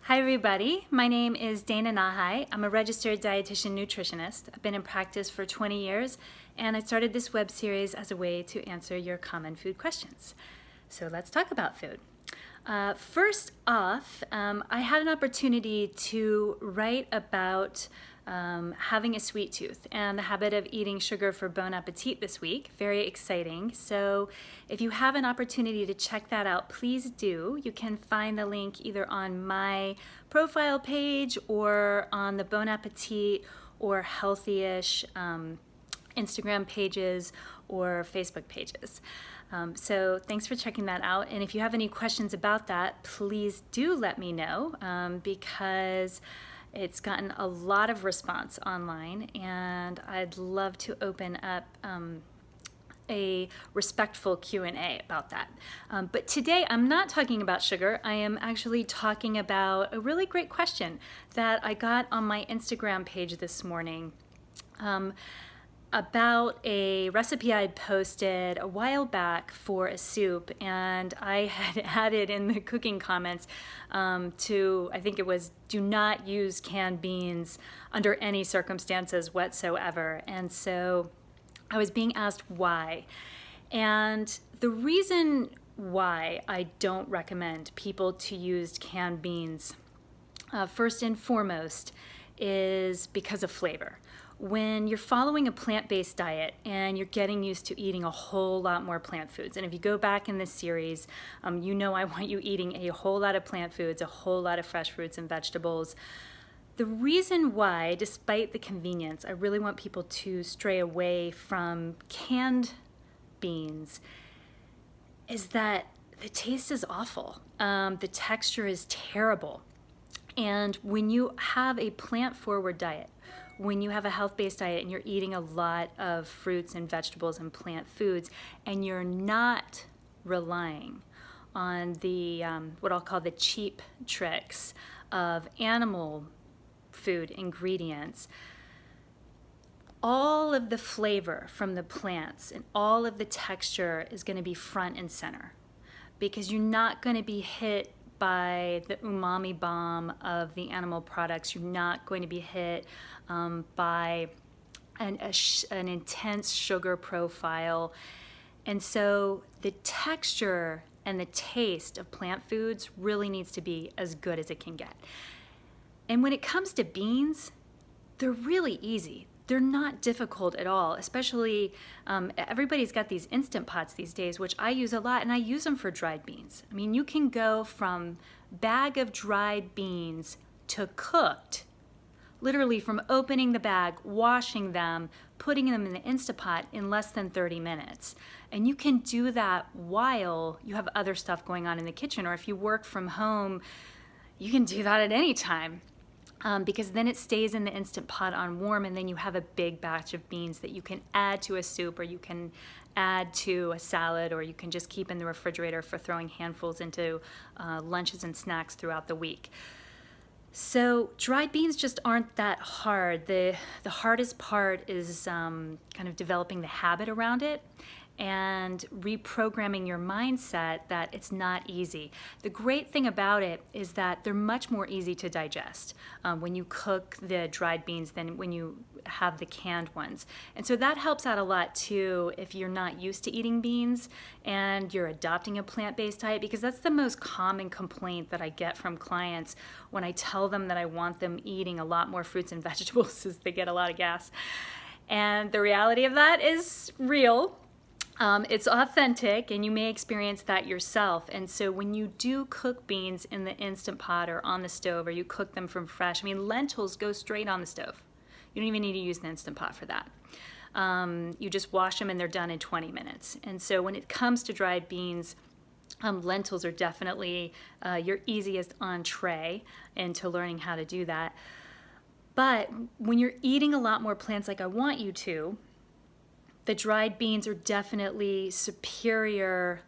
Hi everybody, my name is Dana Nahai. I'm a registered dietitian nutritionist. I've been in practice for 20 years and I started this web series as a way to answer your common food questions. So let's talk about food. First off, I had an opportunity to write about having a sweet tooth and the habit of eating sugar for bon appetit this week. Very exciting. So if you have an opportunity to check that out, please do. You can find the link either on my profile page or on the Bon Appetit or Healthyish Instagram pages or Facebook pages. So thanks for checking that out. And if you have any questions about that, please do let me know because it's gotten a lot of response online and I'd love to open up a respectful Q&A about that. But today I'm not talking about sugar. I am actually talking about a really great question that I got on my Instagram page this morning. About a recipe I'd posted a while back for a soup, and I had added in the cooking comments I think it was, do not use canned beans under any circumstances whatsoever. And so I was being asked why. And the reason why I don't recommend people to use canned beans, first and foremost, is because of flavor. When you're following a plant-based diet and you're getting used to eating a whole lot more plant foods, and if you go back in this series, you know I want you eating a whole lot of plant foods, a whole lot of fresh fruits and vegetables. The reason why, despite the convenience, I really want people to stray away from canned beans is that the taste is awful. The texture is terrible. And when you have a plant-forward diet, when you have a health-based diet and you're eating a lot of fruits and vegetables and plant foods, and you're not relying on the what I'll call the cheap tricks of animal food ingredients, all of the flavor from the plants and all of the texture is going to be front and center because you're not going to be hit by the umami bomb of the animal products. You're not going to be hit by an intense sugar profile. And so the texture and the taste of plant foods really needs to be as good as it can get. And when it comes to beans, they're really easy. They're not difficult at all, especially everybody's got these Instant Pots these days, which I use a lot, and I use them for dried beans. I mean, you can go from bag of dried beans to cooked, literally from opening the bag, washing them, putting them in the Instant Pot in less than 30 minutes. And you can do that while you have other stuff going on in the kitchen, or if you work from home, you can do that at any time. Because then it stays in the Instant Pot on warm, and then you have a big batch of beans that you can add to a soup, or you can add to a salad, or you can just keep in the refrigerator for throwing handfuls into lunches and snacks throughout the week. So dried beans just aren't that hard. The hardest part is kind of developing the habit around it and reprogramming your mindset that it's not easy. The great thing about it is that they're much more easy to digest when you cook the dried beans than when you have the canned ones. And so that helps out a lot too if you're not used to eating beans and you're adopting a plant-based diet, because that's the most common complaint that I get from clients when I tell them that I want them eating a lot more fruits and vegetables is they get a lot of gas. And the reality of that is real. It's authentic, and you may experience that yourself. And so when you do cook beans in the Instant Pot or on the stove, or you cook them from fresh, I mean, lentils go straight on the stove. You don't even need to use the Instant Pot for that. You just wash them and they're done in 20 minutes. And so when it comes to dried beans, lentils are definitely your easiest entree into learning how to do that. But when you're eating a lot more plants like I want you to, the dried beans are definitely superior.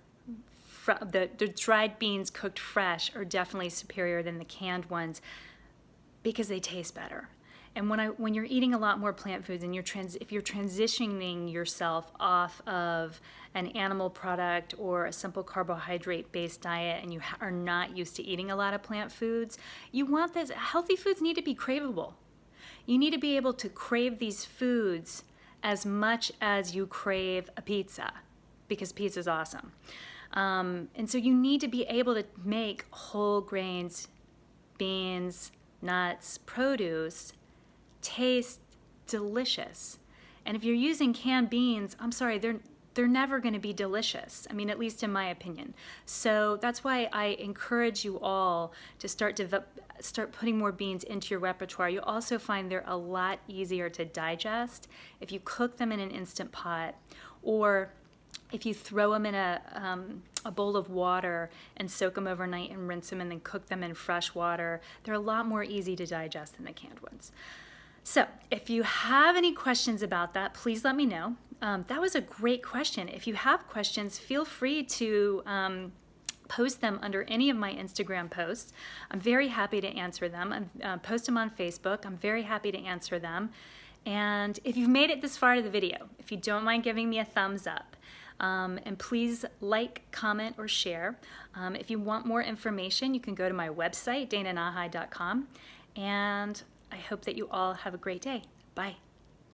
The dried beans cooked fresh are definitely superior than the canned ones because they taste better. And when you're eating a lot more plant foods and if you're transitioning yourself off of an animal product or a simple carbohydrate-based diet and you are not used to eating a lot of plant foods, you want this. Healthy foods need to be craveable. You need to be able to crave these foods as much as you crave a pizza, because pizza is awesome. And so you need to be able to make whole grains, beans, nuts, produce taste delicious. And if you're using canned beans, I'm sorry, they're never going to be delicious. I mean, at least in my opinion. So that's why I encourage you all to start putting more beans into your repertoire. You'll also find they're a lot easier to digest if you cook them in an Instant Pot, or if you throw them in a bowl of water and soak them overnight and rinse them and then cook them in fresh water. They're a lot more easy to digest than the canned ones. So if you have any questions about that, please let me know. That was a great question. If you have questions, feel free to post them under any of my Instagram posts. I'm very happy to answer them. Post them on Facebook. I'm very happy to answer them. And if you've made it this far to the video, if you don't mind giving me a thumbs up, and please like, comment, or share. If you want more information, you can go to my website, dananahai.com. And I hope that you all have a great day. Bye.